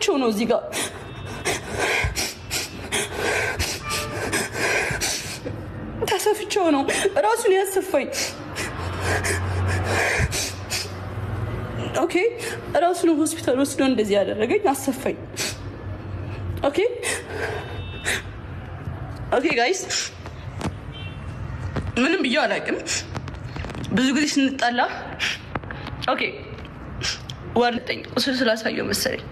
አሰፍቼው ነው እዚህ ጋር ታሰፍቼው ነው ራሱን ያሰፋኝ። ኦኬ ራሱን ሆስፒታል ወስዶ እንደዚህ ያደረገኝ አሰፋኝ። ኦኬ ኦኬ ጋይስ ምንም ብዬ አላውቅም። ብዙ ጊዜ ስንጣላ ኦኬ ወርጠኝ ቁስል ስላሳየው መሰለኝ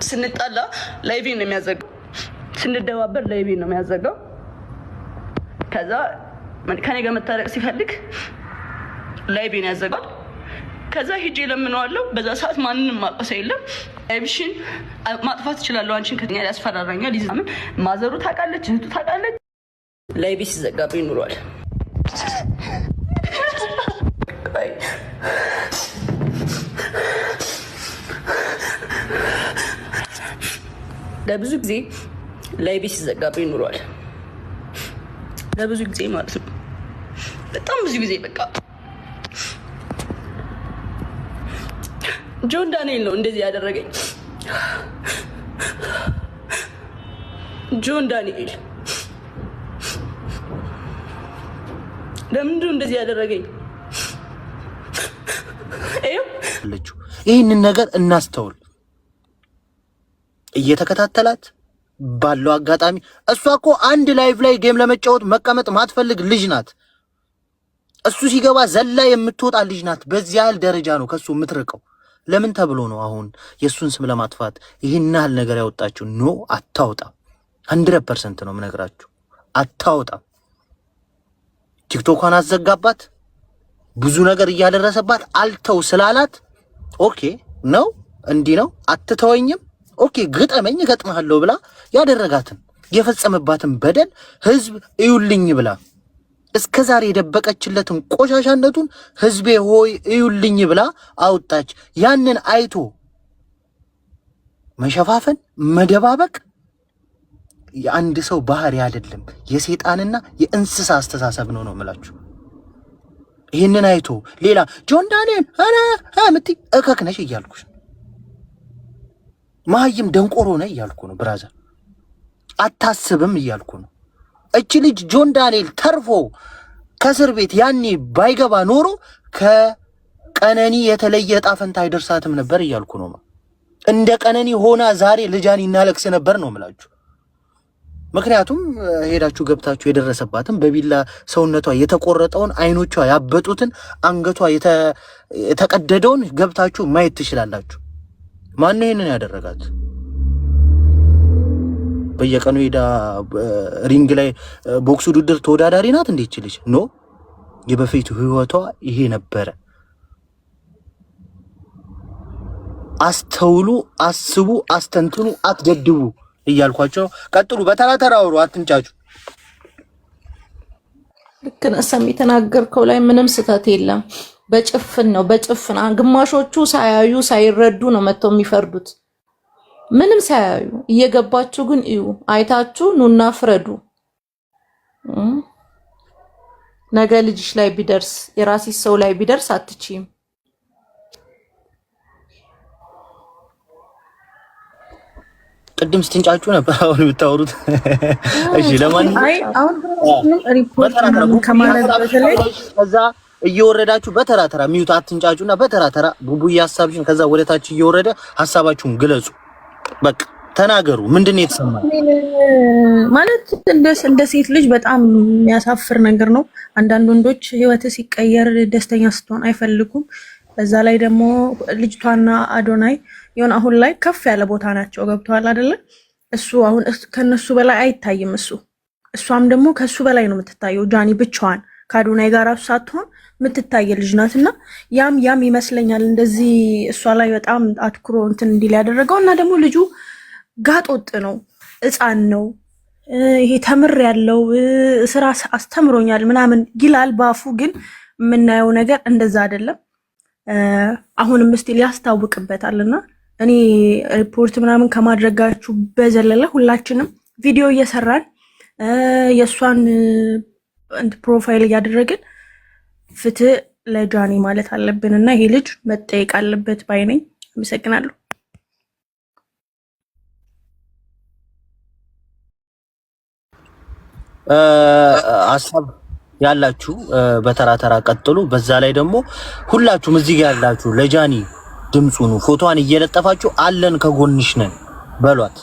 ስንጣላ ላይቬን ነው የሚያዘጋው፣ ስንደባበር ላይቬን ነው የሚያዘጋው። ከዛ ከኔ ጋር መታረቅ ሲፈልግ ላይቬን ያዘጋል። ከዛ ሂጄ ለምነዋለሁ። በዛ ሰዓት ማንንም ማቀሰ የለም። ላይቭሽን ማጥፋት እችላለሁ አንቺን ከተኛ ያስፈራራኛል። ይዛምን ማዘሩ ታውቃለች፣ እህቱ ታውቃለች። ላይቬ ሲዘጋብኝ ኑሯል። ለብዙ ጊዜ ላይቬ ሲዘጋብኝ ኑሯል። ለብዙ ጊዜ ማለት ነው። በጣም ብዙ ጊዜ በቃ ጆን ዳንኤል ነው እንደዚህ ያደረገኝ። ጆን ዳንኤል ለምንድነው እንደዚህ ያደረገኝ? ይህንን ነገር እናስተውል። እየተከታተላት ባለው አጋጣሚ እሷ እኮ አንድ ላይቭ ላይ ጌም ለመጫወት መቀመጥ ማትፈልግ ልጅ ናት። እሱ ሲገባ ዘላ የምትወጣ ልጅ ናት። በዚህ ያህል ደረጃ ነው ከሱ የምትርቀው። ለምን ተብሎ ነው አሁን የሱን ስም ለማጥፋት ይህን ያህል ነገር ያወጣችሁ? ኖ አታወጣም። 100% ነው የምነግራችሁ፣ አታወጣም። ቲክቶኳን አዘጋባት፣ ብዙ ነገር እያደረሰባት አልተው ስላላት ኦኬ ነው እንዲህ ነው አትተወኝም፣ ኦኬ ግጠመኝ እገጥምሃለሁ ብላ ያደረጋትን የፈጸመባትን በደል ህዝብ እዩልኝ ብላ እስከ ዛሬ የደበቀችለትን ቆሻሻነቱን ህዝቤ ሆይ እዩልኝ ብላ አውጣች። ያንን አይቶ መሸፋፈን መደባበቅ የአንድ ሰው ባህሪ አይደለም፣ የሰይጣንና የእንስሳ አስተሳሰብ ነው የምላችሁ። ይህንን አይቶ ሌላ ጆን ዳንኤል አምቲ እከክነሽ እያልኩሽ ማህይም ደንቆሮ ነህ እያልኩ ነው። ብራዘር አታስብም እያልኩ ነው። እቺ ልጅ ጆን ዳንኤል ተርፎ ከእስር ቤት ያኔ ባይገባ ኖሮ ከቀነኒ የተለየ ዕጣ ፈንታ አይደርሳትም ነበር እያልኩ ነው። እንደ ቀነኒ ሆና ዛሬ ልጃን ይናለቅስ ነበር ነው የምላችሁ። ምክንያቱም ሄዳችሁ ገብታችሁ የደረሰባትን በቢላ ሰውነቷ የተቆረጠውን፣ አይኖቿ ያበጡትን፣ አንገቷ የተቀደደውን ገብታችሁ ማየት ትችላላችሁ። ማን ነው ይሄንን ያደረጋት? በየቀኑ ሄዳ ሪንግ ላይ ቦክስ ውድድር ተወዳዳሪ ናት እንዴ ይችልሽ? ኖ የበፊቱ ህይወቷ ይሄ ነበረ። አስተውሉ፣ አስቡ፣ አስተንትኑ፣ አትደድቡ እያልኳቸው ቀጥሉ። በተራ ተራ አውሩ፣ አትንጫጩ። ልክ ነህ ሰሚ፣ የተናገርከው ላይ ምንም ስህተት የለም። በጭፍን ነው በጭፍን። ግማሾቹ ሳያዩ ሳይረዱ ነው መተው የሚፈርዱት። ምንም ሳያዩ እየገባችሁ ግን እዩ፣ አይታችሁ ኑና ፍረዱ። ነገ ልጅሽ ላይ ቢደርስ የራስሽ ሰው ላይ ቢደርስ አትችይም። ቅድም ስትንጫጩ ነበር፣ አሁን የምታወሩት እሺ። ለማንኛውም ሪፖርት ከማለት በተለይ ከዛ እየወረዳችሁ በተራ ተራ ሚዩት አትንጫጩና በተራ ተራ ቡቡ ያሳብሽን ከዛ ወደታች እየወረደ ሐሳባችሁን ግለጹ። በቃ ተናገሩ። ምንድነው የተሰማው? ማለት እንደ ሴት ልጅ በጣም የሚያሳፍር ነገር ነው። አንዳንድ ወንዶች ህይወት ሲቀየር ደስተኛ ስትሆን አይፈልጉም። በዛ ላይ ደግሞ ልጅቷና አዶናይ የሆነ አሁን ላይ ከፍ ያለ ቦታ ናቸው። ገብተዋል አይደለ? እሱ አሁን ከነሱ በላይ አይታይም እሷም ደግሞ ከሱ በላይ ነው የምትታየው። ጃኒ ብቻዋን ከአዶናይ ጋር ራሱ ሳትሆን የምትታይ ልጅ ናትና ያም ይመስለኛል እንደዚህ እሷ ላይ በጣም አትኩሮ እንትን እንዲል ያደረገው። እና ደግሞ ልጁ ጋጦጥ ነው፣ ሕፃን ነው። ይሄ ተምር ያለው ስራ አስተምሮኛል ምናምን ይላል ባፉ፣ ግን የምናየው ነገር እንደዛ አይደለም። አሁንም ስቲል ያስታውቅበታልና እኔ ሪፖርት ምናምን ከማድረጋችሁ በዘለለ ሁላችንም ቪዲዮ እየሰራን የእሷን ፕሮፋይል እያደረግን ፍትህ ለጃኒ ማለት አለብን እና ይሄ ልጅ መጠየቅ አለበት ባይ ነኝ። አመሰግናለሁ። ሀሳብ ያላችሁ በተራ ተራ ቀጥሉ። በዛ ላይ ደግሞ ሁላችሁም እዚህ ጋር ያላችሁ ለጃኒ ድምጹን ፎቶዋን እየለጠፋችሁ አለን ከጎንሽ ነን በሏት።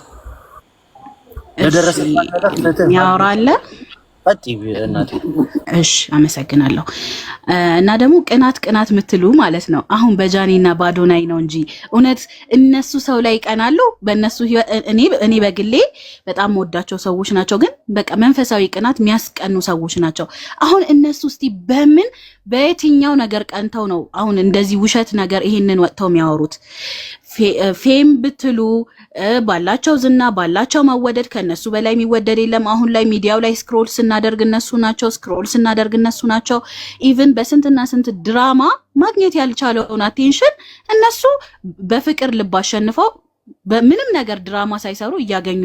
ለደረሰባት ያወራለ እናቴ እሺ አመሰግናለሁ። እና ደግሞ ቅናት ምትሉ ማለት ነው። አሁን በጃኒና በአዶናይ ነው እንጂ እውነት እነሱ ሰው ላይ ይቀናሉ። በእነሱ እኔ በግሌ በጣም ወዳቸው ሰዎች ናቸው፣ ግን በቃ መንፈሳዊ ቅናት የሚያስቀኑ ሰዎች ናቸው። አሁን እነሱ እስቲ በየትኛው ነገር ቀንተው ነው አሁን እንደዚህ ውሸት ነገር ይሄንን ወጥተው የሚያወሩት? ፌም ብትሉ ባላቸው ዝና ባላቸው መወደድ ከነሱ በላይ የሚወደድ የለም። አሁን ላይ ሚዲያው ላይ ስክሮል ስናደርግ እነሱ ናቸው። ኢቭን በስንትና ስንት ድራማ ማግኘት ያልቻለውን አቴንሽን እነሱ በፍቅር ልብ አሸንፈው በምንም ነገር ድራማ ሳይሰሩ እያገኙ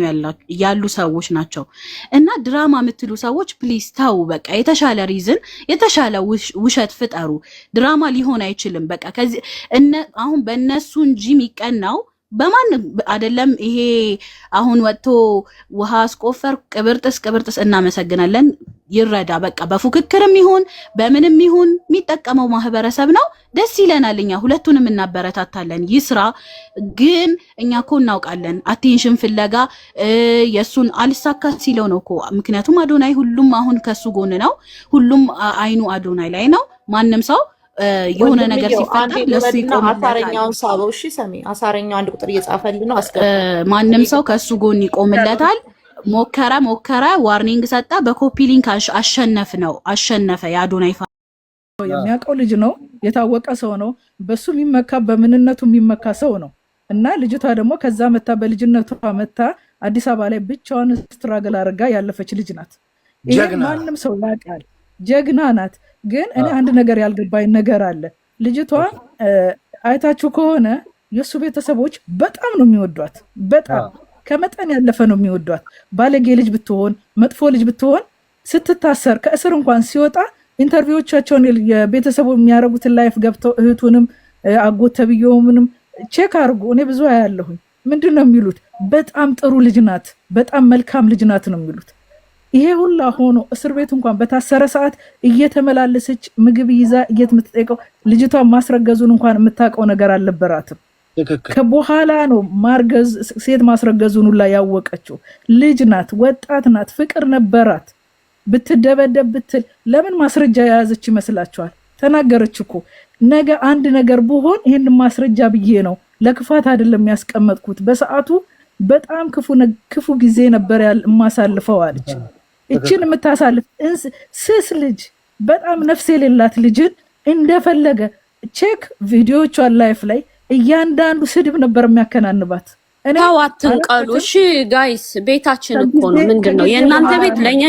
ያሉ ሰዎች ናቸው። እና ድራማ የምትሉ ሰዎች ፕሊዝ ታው፣ በቃ የተሻለ ሪዝን የተሻለ ውሸት ፍጠሩ። ድራማ ሊሆን አይችልም። በቃ ከዚህ አሁን በእነሱ እንጂ የሚቀናው በማንም አይደለም። ይሄ አሁን ወጥቶ ውሃ አስቆፈር ቅብርጥስ እናመሰግናለን ይረዳ። በቃ በፉክክርም ይሁን በምንም ይሁን የሚጠቀመው ማህበረሰብ ነው። ደስ ይለናል። እኛ ሁለቱንም እናበረታታለን። ይስራ። ግን እኛ እኮ እናውቃለን አቴንሽን ፍለጋ የሱን አልሳካ ሲለው ነው እኮ። ምክንያቱም አዶናይ ሁሉም አሁን ከሱ ጎን ነው። ሁሉም አይኑ አዶናይ ላይ ነው። ማንም ሰው የሆነ ነገር ሲፈጠር ለሱ ይቆማል። አሳረኛውን ሳበው። እሺ ሰሚ አሳረኛው አንድ ቁጥር እየጻፈልኝ ነው። ማንም ሰው ከሱ ጎን ይቆምለታል። ሞከረ ዋርኒንግ ሰጣ። በኮፒ ሊንክ አሸነፈ። የአዶናይ የሚያውቀው ልጅ ነው። የታወቀ ሰው ነው። በሱ የሚመካ በምንነቱ የሚመካ ሰው ነው። እና ልጅቷ ደግሞ ከዛ መታ በልጅነቷ መታ አዲስ አበባ ላይ ብቻዋን ስትራገል አድርጋ ያለፈች ልጅ ናት። ይሄ ማንም ሰው ያውቃል። ጀግና ናት። ግን እኔ አንድ ነገር ያልገባኝ ነገር አለ። ልጅቷ አይታችሁ ከሆነ የሱ ቤተሰቦች በጣም ነው የሚወዷት። በጣም ከመጠን ያለፈ ነው የሚወዷት። ባለጌ ልጅ ብትሆን መጥፎ ልጅ ብትሆን ስትታሰር ከእስር እንኳን ሲወጣ ኢንተርቪዎቻቸውን የቤተሰቡ የሚያደርጉትን ላይፍ ገብተው እህቱንም አጎት ተብዬውንም ቼክ አድርጉ። እኔ ብዙ ያለሁኝ ምንድን ነው የሚሉት? በጣም ጥሩ ልጅ ናት፣ በጣም መልካም ልጅ ናት ነው የሚሉት። ይሄ ሁላ ሆኖ እስር ቤት እንኳን በታሰረ ሰዓት እየተመላለሰች ምግብ ይዛ የምትጠይቀው ልጅቷ ማስረገዙን እንኳን የምታውቀው ነገር አልነበራትም። ከበኋላ ነው ማርገዝ ሴት ማስረገዙን ሁላ ያወቀችው። ልጅ ናት፣ ወጣት ናት፣ ፍቅር ነበራት። ብትደበደብ ብትል ለምን ማስረጃ የያዘች ይመስላችኋል? ተናገረች እኮ ነገ አንድ ነገር ብሆን ይሄን ማስረጃ ብዬ ነው ለክፋት አይደለም ያስቀመጥኩት። በሰዓቱ በጣም ክፉ ጊዜ ነበር የማሳልፈው አለች። እችን የምታሳልፍ ስስ ልጅ በጣም ነፍስ የሌላት ልጅን እንደፈለገ ቼክ ቪዲዮቿን ላይፍ ላይ እያንዳንዱ ስድብ ነበር የሚያከናንባት። ታው አትንቀሉ። እሺ ጋይስ ቤታችን እኮ ነው። ምንድነው የእናንተ ቤት ለኛ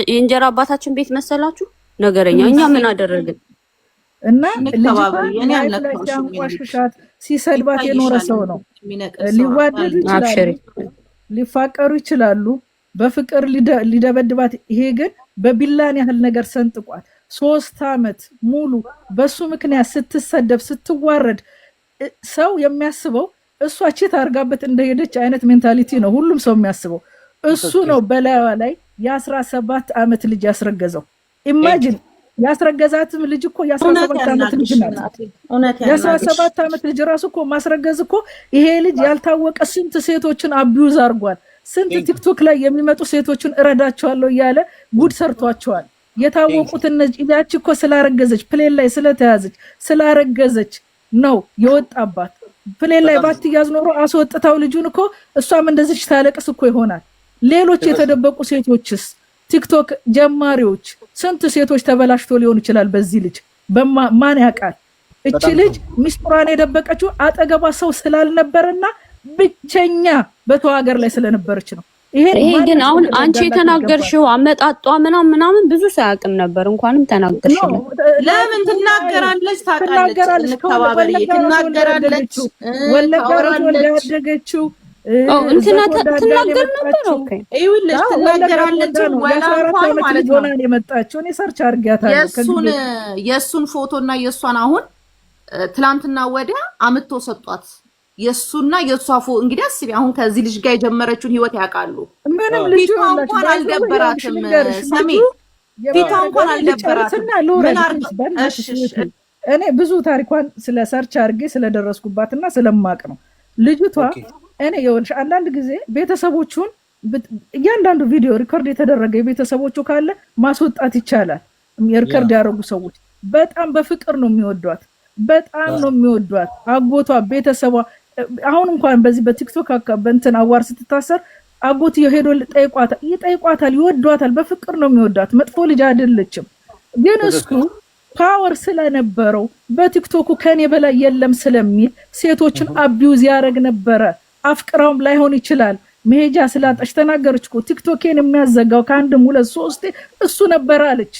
የእንጀራ አባታችን ቤት መሰላችሁ? ነገረኛ እኛ ምን አደረግን? እና ሲያንቋሽሻት ሲሰድባት የኖረ ሰው ነው። ሊዋደዱ ይችላሉ፣ ሊፋቀሩ ይችላሉ፣ በፍቅር ሊደበድባት። ይሄ ግን በቢላን ያህል ነገር ሰንጥቋት 3 ዓመት ሙሉ በሱ ምክንያት ስትሰደብ ስትዋረድ ሰው የሚያስበው እሷ ቺት አድርጋበት እንደሄደች አይነት ሜንታሊቲ ነው ሁሉም ሰው የሚያስበው። እሱ ነው በላይዋ ላይ የ17 ዓመት ልጅ ያስረገዘው። ኢማጂን ያስረገዛትም ልጅ እኮ የ17 ዓመት ልጅ ናት። የ17 ዓመት ልጅ ራሱ እኮ ማስረገዝ እኮ ይሄ ልጅ ያልታወቀ ስንት ሴቶችን አቢዩዝ አድርጓል። ስንት ቲክቶክ ላይ የሚመጡ ሴቶችን እረዳቸዋለሁ እያለ ጉድ ሰርቷቸዋል። የታወቁት እነዚህ ያቺ እኮ ስላረገዘች ፕሌን ላይ ስለተያዘች ስላረገዘች ነው የወጣባት። ፕሌን ላይ ባትያዝ ኖሮ አስወጥታው ልጁን እኮ እሷም እንደዚህ ታለቅስ እኮ ይሆናል። ሌሎች የተደበቁ ሴቶችስ ቲክቶክ ጀማሪዎች ስንት ሴቶች ተበላሽቶ ሊሆን ይችላል በዚህ ልጅ ማን ያውቃል? እቺ ልጅ ሚስጥሯን የደበቀችው አጠገቧ ሰው ስላልነበረና ብቸኛ በተው ሀገር ላይ ስለነበረች ነው። ይሄ ግን አሁን አንቺ የተናገርሽው አመጣጧ ምናምን ብዙ ሳያውቅም ነበር። እንኳንም ተናገርሽው። ለምን ትናገራለች? ታውቃለች፣ ተባበሪ ትናገራለች። ወለጋ ያደገችው እንትና ትናገር ነበር። ኦኬ ይኸውልሽ ትናገራለች። ወላንኳን ማለት ነው የመጣችው እኔ ሰርች አድርጊያታለሁ። የሱን ፎቶና የሷን አሁን ትላንትና ወዲያ አምጥቶ ሰጧት። የሱና የሷፉ እንግዲህ አስቢ አሁን ከዚህ ልጅ ጋር የጀመረችውን ህይወት ያውቃሉ። ምንም ልጅ እንኳን አልደበራትም። ሰሚ ፊቷ እንኳን አልደበራትም። ምን አርገሽ እኔ ብዙ ታሪኳን ስለ ሰርች አድርጌ ስለደረስኩባትና ስለማቅ ነው ልጅቷ። እኔ ይኸውልሽ አንዳንድ ጊዜ ቤተሰቦቹን እያንዳንዱ ቪዲዮ ሪኮርድ የተደረገ የቤተሰቦቹ ካለ ማስወጣት ይቻላል። የሪኮርድ ያደረጉ ሰዎች በጣም በፍቅር ነው የሚወዷት፣ በጣም ነው የሚወዷት። አጎቷ፣ ቤተሰቧ አሁን እንኳን በዚህ በቲክቶክ በእንትን አዋር ስትታሰር አጎትየው ሄዶ ይጠይቋታል፣ ይወዷታል፣ በፍቅር ነው የሚወዷት። መጥፎ ልጅ አይደለችም። ግን እሱ ፓወር ስለነበረው በቲክቶኩ ከኔ በላይ የለም ስለሚል ሴቶችን አቢዩዝ ያደርግ ነበረ። አፍቅራውም ላይሆን ይችላል። መሄጃ ስላጣች ተናገረች እኮ ቲክቶኬን የሚያዘጋው ከአንድም ሁለት ሶስቴ እሱ ነበር አለች።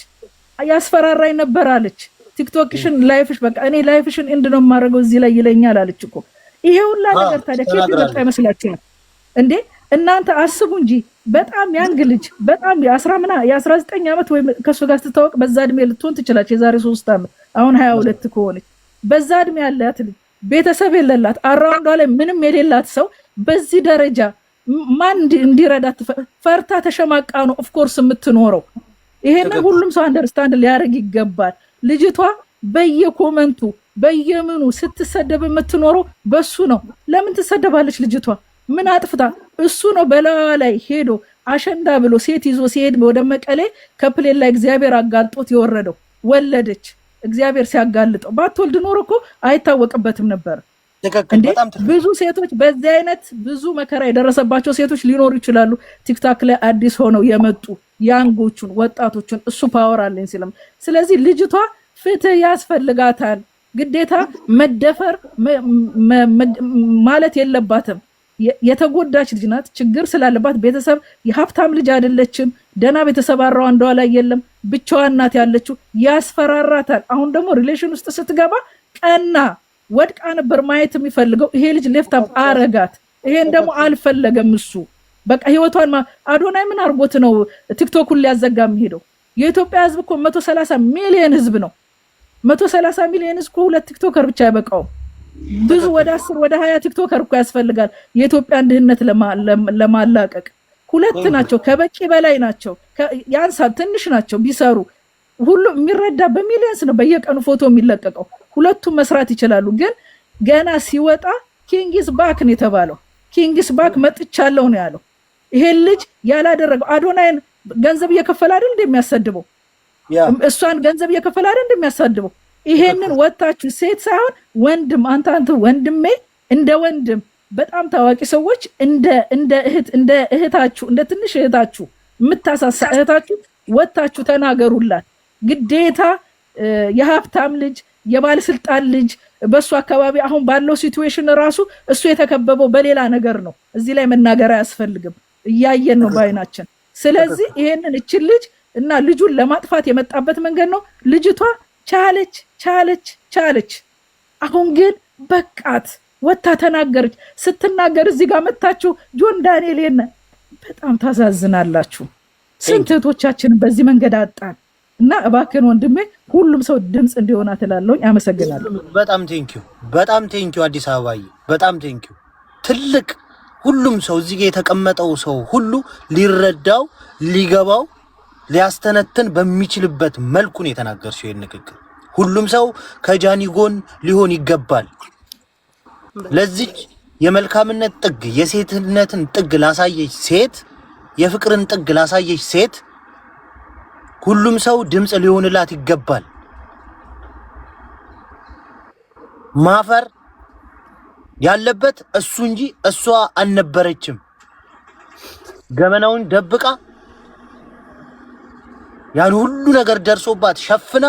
ያስፈራራኝ ነበር አለች። ቲክቶክሽን ላይፍሽ በቃ እኔ ላይፍሽን እንድ ነው የማደርገው እዚህ ላይ ይለኛል አለች እኮ። ይሄ ሁላ ነገር ታዲያ ከየት መጣ ይመስላችኋል እንዴ? እናንተ አስቡ እንጂ በጣም ያንግ ልጅ በጣም የ19 ዓመት ወይ ከሱ ጋር ስትታወቅ በዛ እድሜ ልትሆን ትችላለች። የዛሬ 3 ዓመት አሁን 22 ከሆነች በዛ እድሜ ያላት ልጅ ቤተሰብ የሌላት አራውንዷ ላይ ምንም የሌላት ሰው በዚህ ደረጃ ማን እንዲረዳት ፈርታ ተሸማቃ ነው ኦፍ ኮርስ የምትኖረው። ይሄን ሁሉም ሰው አንደርስታንድ ሊያደርግ ይገባል። ልጅቷ በየኮመንቱ በየምኑ ስትሰደብ የምትኖረው በሱ ነው። ለምን ትሰደባለች ልጅቷ? ምን አጥፍታ? እሱ ነው በላዋ ላይ ሄዶ አሸንዳ ብሎ ሴት ይዞ ሲሄድ ወደ መቀሌ ከፕሌን ላይ እግዚአብሔር አጋልጦት የወረደው። ወለደች እግዚአብሔር ሲያጋልጠው። ባትወልድ ኖር እኮ አይታወቅበትም ነበር። ብዙ ሴቶች በዚህ አይነት ብዙ መከራ የደረሰባቸው ሴቶች ሊኖሩ ይችላሉ። ቲክታክ ላይ አዲስ ሆነው የመጡ ያንጎቹን ወጣቶችን እሱ ፓወር አለኝ ሲለም፣ ስለዚህ ልጅቷ ፍትህ ያስፈልጋታል። ግዴታ መደፈር ማለት የለባትም። የተጎዳች ልጅ ናት። ችግር ስላለባት ቤተሰብ የሀብታም ልጅ አይደለችም። ደና ቤተሰብ አራዋንዷ ላይ የለም። ብቻዋን ናት ያለችው። ያስፈራራታል። አሁን ደግሞ ሪሌሽን ውስጥ ስትገባ ቀና ወድቃ ነበር ማየት የሚፈልገው። ይሄ ልጅ ሌፍታም አረጋት። ይሄን ደግሞ አልፈለገም እሱ። በቃ ህይወቷን አዶናይ ምን አርጎት ነው ቲክቶኩን ሊያዘጋ የሚሄደው? የኢትዮጵያ ህዝብ እኮ 130 ሚሊዮን ህዝብ ነው። 130 ሚሊዮን ህዝብ እኮ ሁለት ቲክቶከር ብቻ አይበቃውም። ብዙ ወደ 10 ወደ 20 ቲክቶከር እኮ ያስፈልጋል የኢትዮጵያን ድህነት ለማላቀቅ። ሁለት ናቸው፣ ከበቂ በላይ ናቸው። ያንሳ ትንሽ ናቸው ቢሰሩ። ሁሉ የሚረዳ በሚሊዮንስ ነው በየቀኑ ፎቶ የሚለቀቀው። ሁለቱም መስራት ይችላሉ። ግን ገና ሲወጣ ኪንግስ ባክ ነው የተባለው። ኪንግስ ባክ መጥቻለሁ ነው ያለው። ይሄን ልጅ ያላደረገው አዶናይን ገንዘብ እየከፈለ አይደል እንደሚያሰድበው? እሷን ገንዘብ እየከፈለ አይደል እንደሚያሳድበው? ይሄንን ወጣችሁ ሴት ሳይሆን ወንድም አንተ ወንድሜ እንደ ወንድም በጣም ታዋቂ ሰዎች እንደ እህታችሁ እንደ ትንሽ እህታችሁ የምታሳሳ እህታችሁ ወጣችሁ ተናገሩላት። ግዴታ የሀብታም ልጅ የባለስልጣን ልጅ በሱ አካባቢ አሁን ባለው ሲቹዌሽን ራሱ እሱ የተከበበው በሌላ ነገር ነው። እዚህ ላይ መናገር አያስፈልግም። እያየን ነው ባይናችን። ስለዚህ ይሄንን እችን ልጅ እና ልጁን ለማጥፋት የመጣበት መንገድ ነው። ልጅቷ ቻለች። አሁን ግን በቃት። ወታ ተናገረች። ስትናገር እዚህ ጋር መታችሁ ጆን ዳንኤል የነ በጣም ታሳዝናላችሁ። ስንት እህቶቻችን በዚህ መንገድ አጣን። እና እባክህን ወንድሜ ሁሉም ሰው ድምጽ እንዲሆን አትላለሁኝ። አመሰግናለሁ። በጣም ቴንኪው አዲስ አበባዬ፣ በጣም ቴንኪው። ትልቅ ሁሉም ሰው እዚህ ጋር የተቀመጠው ሰው ሁሉ ሊረዳው ሊገባው ሊያስተነትን በሚችልበት መልኩ ነው የተናገርሽው ይሄን ንግግር። ሁሉም ሰው ከጃኒ ጎን ሊሆን ይገባል። ለዚህ የመልካምነት ጥግ የሴትነትን ጥግ ላሳየች ሴት የፍቅርን ጥግ ላሳየች ሴት ሁሉም ሰው ድምጽ ሊሆንላት ይገባል። ማፈር ያለበት እሱ እንጂ እሷ አልነበረችም። ገመናውን ደብቃ ያን ሁሉ ነገር ደርሶባት ሸፍና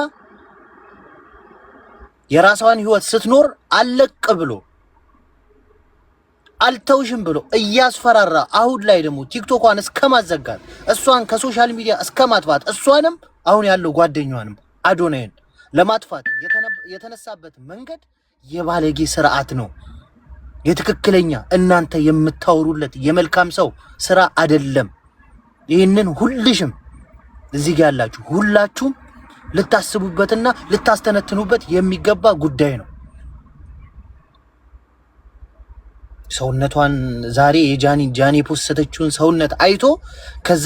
የራሷን ህይወት ስትኖር አለቅ ብሎ አልተውሽም ብሎ እያስፈራራ አሁን ላይ ደግሞ ቲክቶኳን እስከማዘጋት እሷን ከሶሻል ሚዲያ እስከማጥፋት እሷንም አሁን ያለው ጓደኛዋንም አዶናይን ለማጥፋት የተነሳበት መንገድ የባለጌ ስርዓት ነው። የትክክለኛ እናንተ የምታወሩለት የመልካም ሰው ስራ አይደለም። ይህንን ሁልሽም እዚህ ጋር ያላችሁ ሁላችሁም ልታስቡበትና ልታስተነትኑበት የሚገባ ጉዳይ ነው። ሰውነቷን ዛሬ ጃኒ ፖስተችውን ሰውነት አይቶ ከዛ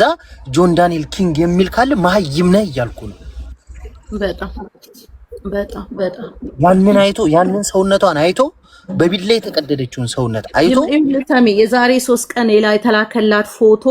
ጆን ዳንኤል ኪንግ የሚል ካለ መሀይም ነህ እያልኩ ነው። በጣም ያንን ሰውነቷን አይቶ በቢላ የተቀደደችውን ሰውነት አይቶ የዛሬ 3 ቀን ላይ የተላከላት ፎቶ